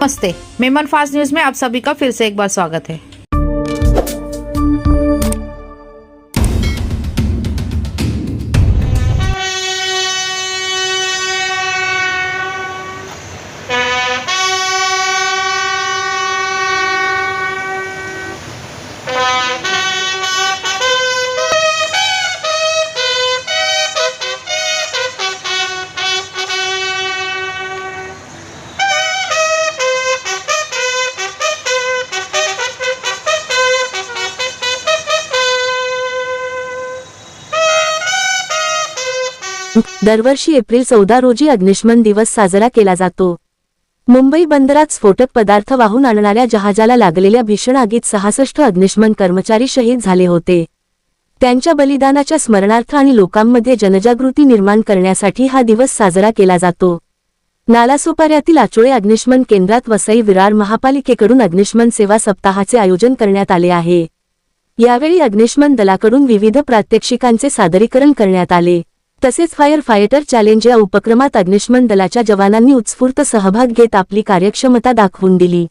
नमस्ते, Memon fast news में आप सभी का फिर से एक बार स्वागत है। दरवर्षी एप्रिल 14 रोजी अग्निशमन दिवस साजरा केला जातो। मुंबई बंदरात स्फोटक पदार्थ वाहून आणणाऱ्या जहाजाला लागलेल्या भीषण आगीत 66 अग्निशमन कर्मचारी शहीद झाले होते। त्यांच्या बलिदानाच्या स्मरणार्थ आणि लोकांमध्ये जनजागृती निर्माण करण्यासाठी हा दिवस साजरा केला जातो। नालासोपाऱ्यातील आचोळे अग्निशमन केंद्रात वसई विरार महापालिकेकडून अग्निशमन सेवा सप्ताहाचे आयोजन करण्यात आले आहे। यावेळी अग्निशमन दलाकडून विविध प्रात्यक्षिकांचे सादरीकरण करण्यात आले। तसेच फायर फायटर चॅलेंज या उपक्रमात अग्निशमन दलाच्या जवानांनी उत्स्फूर्त सहभाग घेत आपली कार्यक्षमता दाखवून दिली।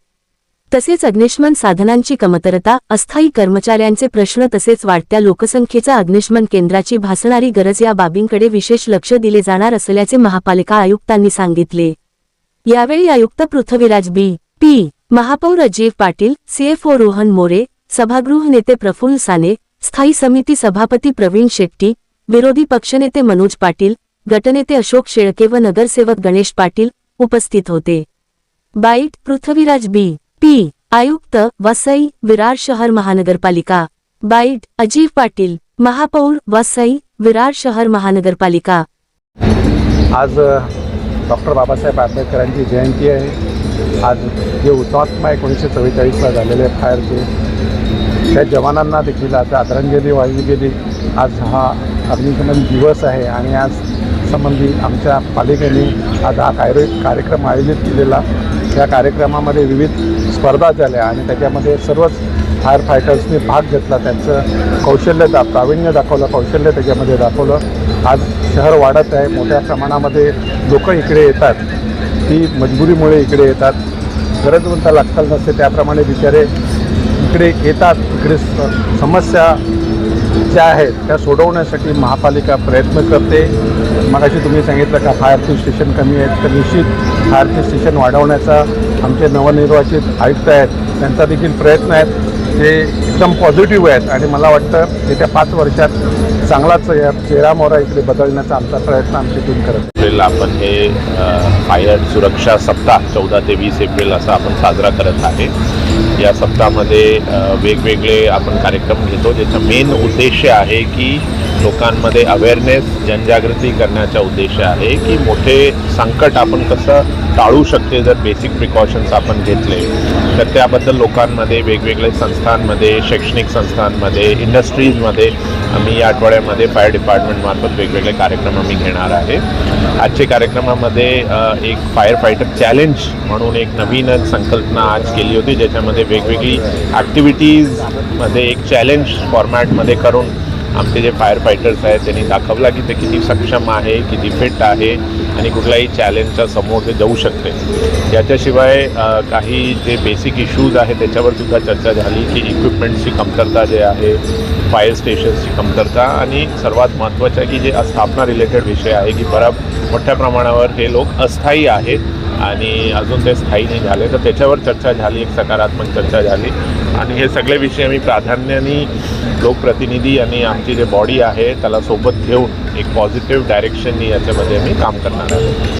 तसेच अग्निशमन साधनांची कमतरता, अस्थायी कर्मचाऱ्यांचे प्रश्न तसेच वाढत्या लोकसंख्येचा अग्निशमन केंद्राची भासणारी गरज या बाबींकडे विशेष लक्ष दिले जाणार असल्याचे महापालिका आयुक्तांनी सांगितले। यावेळी आयुक्त पृथ्वीराज बी.पी., महापौर अजीव पाटील, सीएफओ रोहन मोरे, सभागृह नेते प्रफुल्ल साने, स्थायी समिती सभापती प्रवीण शेट्टी, विरोधी पक्षनेते मनोज पाटील, गटनेते अशोक शेळके व नगरसेवक गणेश पाटील उपस्थित होते। बाईट पृथ्वीराज बी.पी., आयुक्त वसई विरार शहर महानगरपालिका। बाईट अजीव पाटील, महापौर वसई विरार शहर महानगरपालिका। आज डॉक्टर बाबासाहेब आंबेडकरांची जयंती आहे। आज जे हुतात्मा 1944ला झालेले फायरचे त्या जवानांना देखील आज आदरांजली वाहिली गेली। आज हा अग्निशमन दिवस आहे आणि आज संबंधी आमच्या पालिकेने आज हा कार्यक्रम आयोजित केलेला। या कार्यक्रमामध्ये विविध स्पर्धा झाल्या आणि त्याच्यामध्ये सर्वच फायर फायटर्सनी भाग घेतला। त्यांचं प्रावीण्य दाखवलं, कौशल्य त्याच्यामध्ये दाखवलं। आज शहर वाढत आहे, मोठ्या प्रमाणामध्ये लोक इकडे येतात, ती मजबुरीमुळे इकडे येतात। गरजवंत लागताल नसते त्याप्रमाणे बिचारे इकडे येतात। इकडे समस्या ज्या आहेत त्या सोडवण्यासाठी महापालिका प्रयत्न करते। मगाशी तुम्ही सांगितलं का फायरचे स्टेशन कमी आहेत, तर निश्चित फायरचे स्टेशन वाढवण्याचा आमचे नवनिर्वाचित आयुक्त आहेत त्यांचा देखील प्रयत्न आहेत, ते एकदम पॉझिटिव्ह आहेत आणि मला वाटतं येत्या 5 वर्षात चांगलाच चेहरा मोहरा इकडे बदलण्याचा आमचा प्रयत्न आमची टीम करत आहे। आपण हे फायर सुरक्षा सप्ताह 14 ते 20 एप्रिल असा आपण साजरा करत आहे। या सप्ताहामध्ये वेगवेगळे आपण कार्यक्रम घेतो, ज्याचा मेन उद्देश आहे की लोकांमध्ये अवेअरनेस जनजागृती करण्याचा उद्देश आहे की मोठे संकट आपण कसं टाळू शकते जर बेसिक प्रिकॉशन्स आपण घेतले तर। त्याबद्दल लोकांमध्ये वेगवेगळे संस्थांमध्ये, शैक्षणिक संस्थांमध्ये, इंडस्ट्रीजमध्ये आम्ही या आठवड्यामध्ये फायर डिपार्टमेंटमार्फत वेगवेगळे कार्यक्रम आम्ही घेणार आहे। आजच्या कार्यक्रमामध्ये एक फायर फायटर चॅलेंज म्हणून एक नवीन संकल्पना आज केली होती, ज्याच्यामध्ये वेगवेगळी ॲक्टिव्हिटीजमध्ये एक चॅलेंज फॉर्मॅटमध्ये करून आमचे जे फायर फायटर्स आहेत त्यांनी दाखवला की ते किती सक्षम आहे, किती फिट आहे आणि कुठल्याही चॅलेंजच्या समोर ते जाऊ शकते। याच्याशिवाय काही जे बेसिक इश्यूज आहेत त्याच्यावरसुद्धा चर्चा झाली की इक्विपमेंट्सची कमतरता जे आहे, फायर स्टेशन्सची कमतरता आणि सर्वात महत्त्वाचं आहे की जे स्थापना रिलेटेड विषय आहे की मोठ्या प्रमाणावर हे लोक अस्थायी आहेत आणि अजून ते स्थायी नाही झाले, तर त्याच्यावर चर्चा झाली, एक सकारात्मक चर्चा झाली आणि हे सगळे विषय आम्ही प्राधान्याने लोकप्रतिनिधी आणि आमची जे बॉडी आहे त्याला सोबत घेऊन एक पॉझिटिव्ह डायरेक्शननी याच्यामध्ये आम्ही काम करणार आहोत।